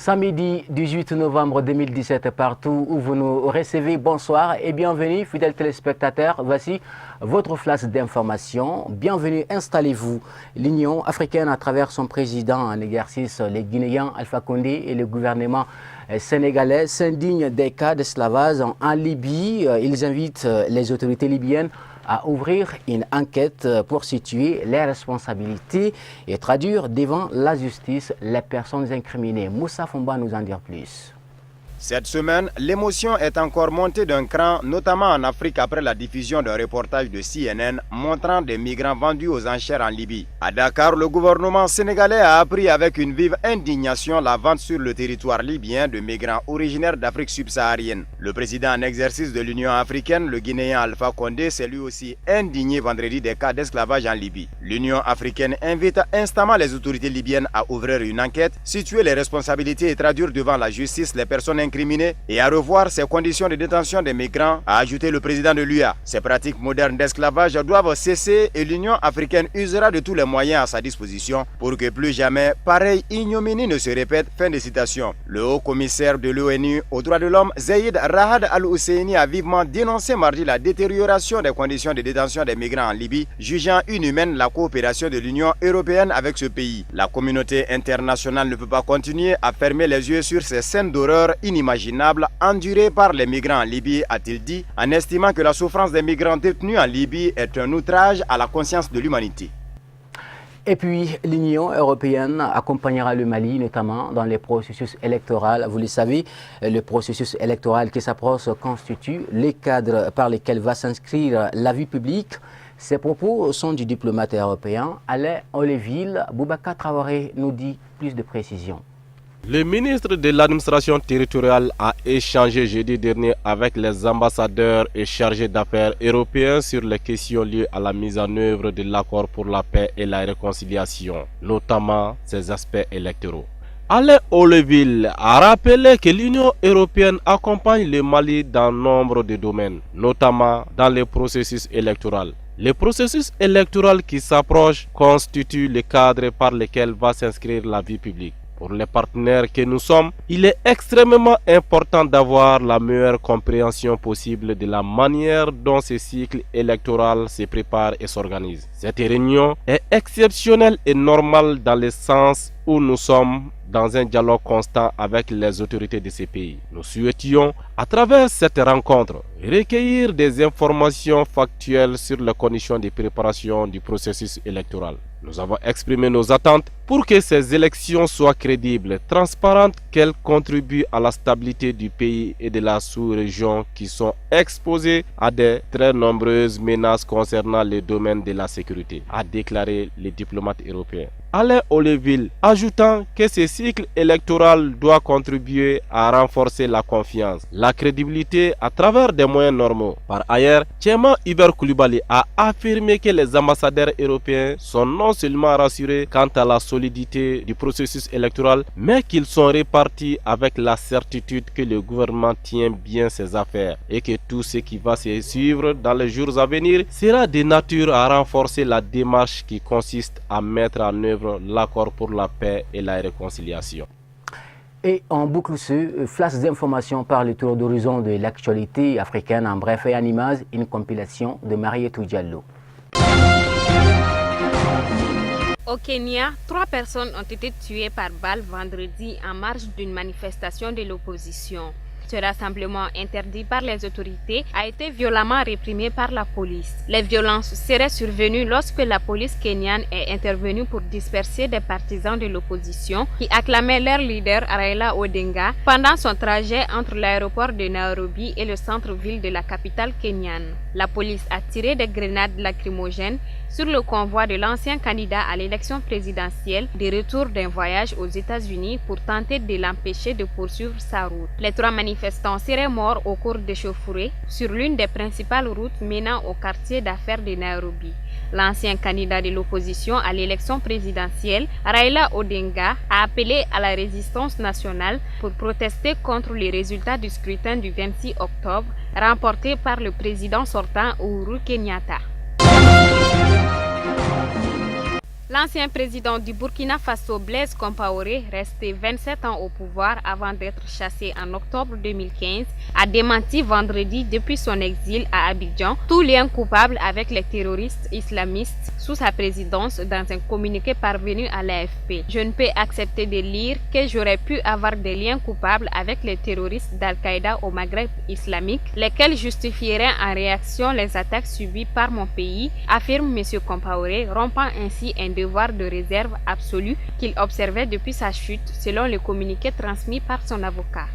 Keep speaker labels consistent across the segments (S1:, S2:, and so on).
S1: Samedi 18 novembre 2017, partout où vous nous recevez, bonsoir et bienvenue, fidèles téléspectateurs. Voici votre flash d'information. Bienvenue, installez-vous. L'Union africaine, à travers son président en exercice, les Guinéens Alpha Condé et le gouvernement sénégalais, s'indignent des cas d'esclavage en Libye. Ils invitent les autorités libyennes à ouvrir une enquête pour situer les responsabilités et traduire devant la justice les personnes incriminées. Moussa Fomba nous en dire plus.
S2: Cette semaine, l'émotion est encore montée d'un cran, notamment en Afrique après la diffusion d'un reportage de CNN montrant des migrants vendus aux enchères en Libye. À Dakar, le gouvernement sénégalais a appris avec une vive indignation la vente sur le territoire libyen de migrants originaires d'Afrique subsaharienne. Le président en exercice de l'Union africaine, le Guinéen Alpha Condé, s'est lui aussi indigné vendredi des cas d'esclavage en Libye. L'Union africaine invite instamment les autorités libyennes à ouvrir une enquête, situer les responsabilités et traduire devant la justice les personnes incriminés et à revoir ces conditions de détention des migrants, a ajouté le président de l'UA. Ces pratiques modernes d'esclavage doivent cesser et l'Union africaine usera de tous les moyens à sa disposition pour que plus jamais pareille ignominie ne se répète. Fin de citation. Le haut commissaire de l'ONU aux droits de l'homme, Zeid Ra'ad Al-Husseini, a vivement dénoncé mardi la détérioration des conditions de détention des migrants en Libye, jugeant inhumaine la coopération de l'Union européenne avec ce pays. La communauté internationale ne peut pas continuer à fermer les yeux sur ces scènes d'horreur inimaginable endurée par les migrants en Libye, a-t-il dit, en estimant que la souffrance des migrants détenus en Libye est un outrage à la conscience de l'humanité.
S1: Et puis, l'Union européenne accompagnera le Mali, notamment dans les processus électoraux. Vous le savez, le processus électoral qui s'approche constitue les cadres par lesquels va s'inscrire la vie publique. Ces propos sont du diplomate européen Alain Oleville. Boubacar Traoré nous dit plus de précisions.
S3: Le ministre de l'administration territoriale a échangé jeudi dernier avec les ambassadeurs et chargés d'affaires européens sur les questions liées à la mise en œuvre de l'accord pour la paix et la réconciliation, notamment ses aspects électoraux. Alain Oleville a rappelé que l'Union européenne accompagne le Mali dans nombre de domaines, notamment dans les processus électoraux. Le processus électoral qui s'approche constitue le cadre par lequel va s'inscrire la vie publique. Pour les partenaires que nous sommes, il est extrêmement important d'avoir la meilleure compréhension possible de la manière dont ce cycle électoral se prépare et s'organise. Cette réunion est exceptionnelle et normale dans le sens où nous sommes dans un dialogue constant avec les autorités de ces pays. Nous souhaitions, à travers cette rencontre, recueillir des informations factuelles sur les conditions de préparation du processus électoral. Nous avons exprimé nos attentes pour que ces élections soient crédibles, transparentes, qu'elles contribuent à la stabilité du pays et de la sous-région qui sont exposées à de très nombreuses menaces concernant les domaines de la sécurité, a déclaré le diplomate européen. Alain Oleville, ajoutant que ce cycle électoral doit contribuer à renforcer la confiance, la crédibilité à travers des moyens normaux. Par ailleurs, Tchéma Iber Koulibaly a affirmé que les ambassadeurs européens sont non seulement rassurés quant à la solidité du processus électoral, mais qu'ils sont répartis avec la certitude que le gouvernement tient bien ses affaires et que tout ce qui va se suivre dans les jours à venir sera de nature à renforcer la démarche qui consiste à mettre en œuvre l'accord pour la paix et la réconciliation.
S1: Et on boucle ce flash d'informations par le tour d'horizon de l'actualité africaine en bref et en image, une compilation de Marietou Diallo.
S4: Au Kenya, 3 personnes ont été tuées par balle vendredi en marge d'une manifestation de l'opposition. Ce rassemblement interdit par les autorités a été violemment réprimé par la police. Les violences seraient survenues lorsque la police kenyane est intervenue pour disperser des partisans de l'opposition qui acclamaient leur leader Raila Odinga pendant son trajet entre l'aéroport de Nairobi et le centre-ville de la capitale kenyane. La police a tiré des grenades lacrymogènes sur le convoi de l'ancien candidat à l'élection présidentielle de retour d'un voyage aux États-Unis pour tenter de l'empêcher de poursuivre sa route. Les 3 manifestants seraient morts au cours d'échauffourées sur l'une des principales routes menant au quartier d'affaires de Nairobi. L'ancien candidat de l'opposition à l'élection présidentielle, Raila Odinga, a appelé à la résistance nationale pour protester contre les résultats du scrutin du 26 octobre remporté par le président sortant Uhuru Kenyatta. L'ancien président du Burkina Faso, Blaise Compaoré, resté 27 ans au pouvoir avant d'être chassé en octobre 2015, a démenti vendredi depuis son exil à Abidjan tout lien coupable avec les terroristes islamistes sous sa présidence dans un communiqué parvenu à l'AFP. Je ne peux accepter de lire que j'aurais pu avoir des liens coupables avec les terroristes d'Al-Qaïda au Maghreb islamique, lesquels justifieraient en réaction les attaques subies par mon pays, affirme M. Compaoré, rompant ainsi un devoir de réserve absolue qu'il observait depuis sa chute, selon le communiqué transmis par son avocat.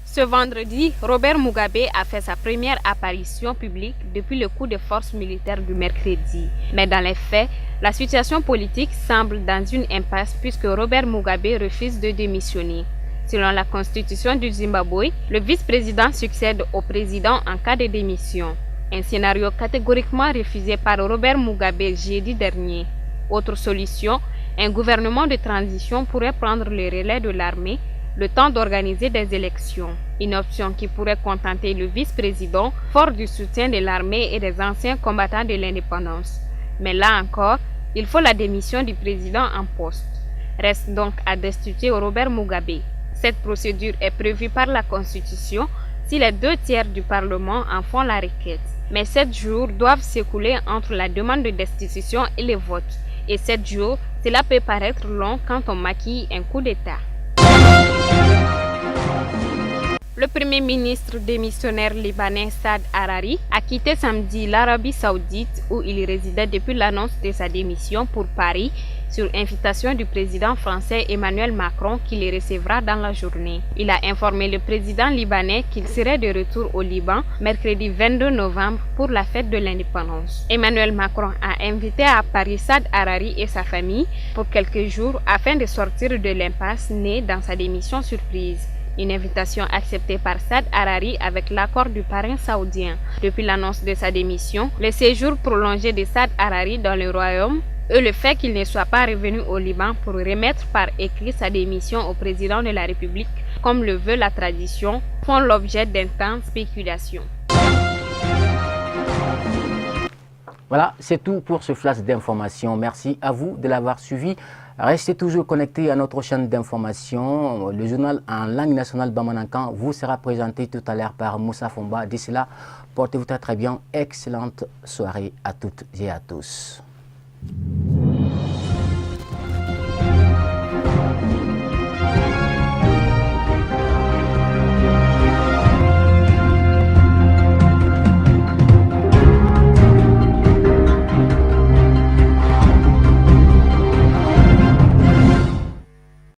S4: Ce vendredi, Robert Mugabe a fait sa première apparition publique depuis le coup de force militaire du mercredi. Mais dans les faits, la situation politique semble dans une impasse puisque Robert Mugabe refuse de démissionner. Selon la constitution du Zimbabwe, le vice-président succède au président en cas de démission. Un scénario catégoriquement refusé par Robert Mugabe jeudi dernier. Autre solution, un gouvernement de transition pourrait prendre le relais de l'armée le temps d'organiser des élections. Une option qui pourrait contenter le vice-président, fort du soutien de l'armée et des anciens combattants de l'indépendance. Mais là encore, il faut la démission du président en poste. Reste donc à destituer Robert Mugabe. Cette procédure est prévue par la Constitution si les 2/3 du Parlement en font la requête. Mais 7 jours doivent s'écouler entre la demande de destitution et le vote. Et 7 jours, cela peut paraître long quand on maquille un coup d'État. Le premier ministre démissionnaire libanais Saad Harari a quitté samedi l'Arabie Saoudite où il résidait depuis l'annonce de sa démission pour Paris sur invitation du président français Emmanuel Macron qui le recevra dans la journée. Il a informé le président libanais qu'il serait de retour au Liban mercredi 22 novembre pour la fête de l'indépendance. Emmanuel Macron a invité à Paris Saad Harari et sa famille pour quelques jours afin de sortir de l'impasse née dans sa démission surprise. Une invitation acceptée par Saad Harari avec l'accord du parrain saoudien. Depuis l'annonce de sa démission, le séjour prolongé de Saad Harari dans le royaume et le fait qu'il ne soit pas revenu au Liban pour remettre par écrit sa démission au président de la République, comme le veut la tradition, font l'objet d'intenses spéculations.
S1: Voilà, c'est tout pour ce flash d'information. Merci à vous de l'avoir suivi. Restez toujours connectés à notre chaîne d'information. Le journal en langue nationale Bamanankan vous sera présenté tout à l'heure par Moussa Fomba. D'ici là, portez-vous très bien. Excellente soirée à toutes et à tous.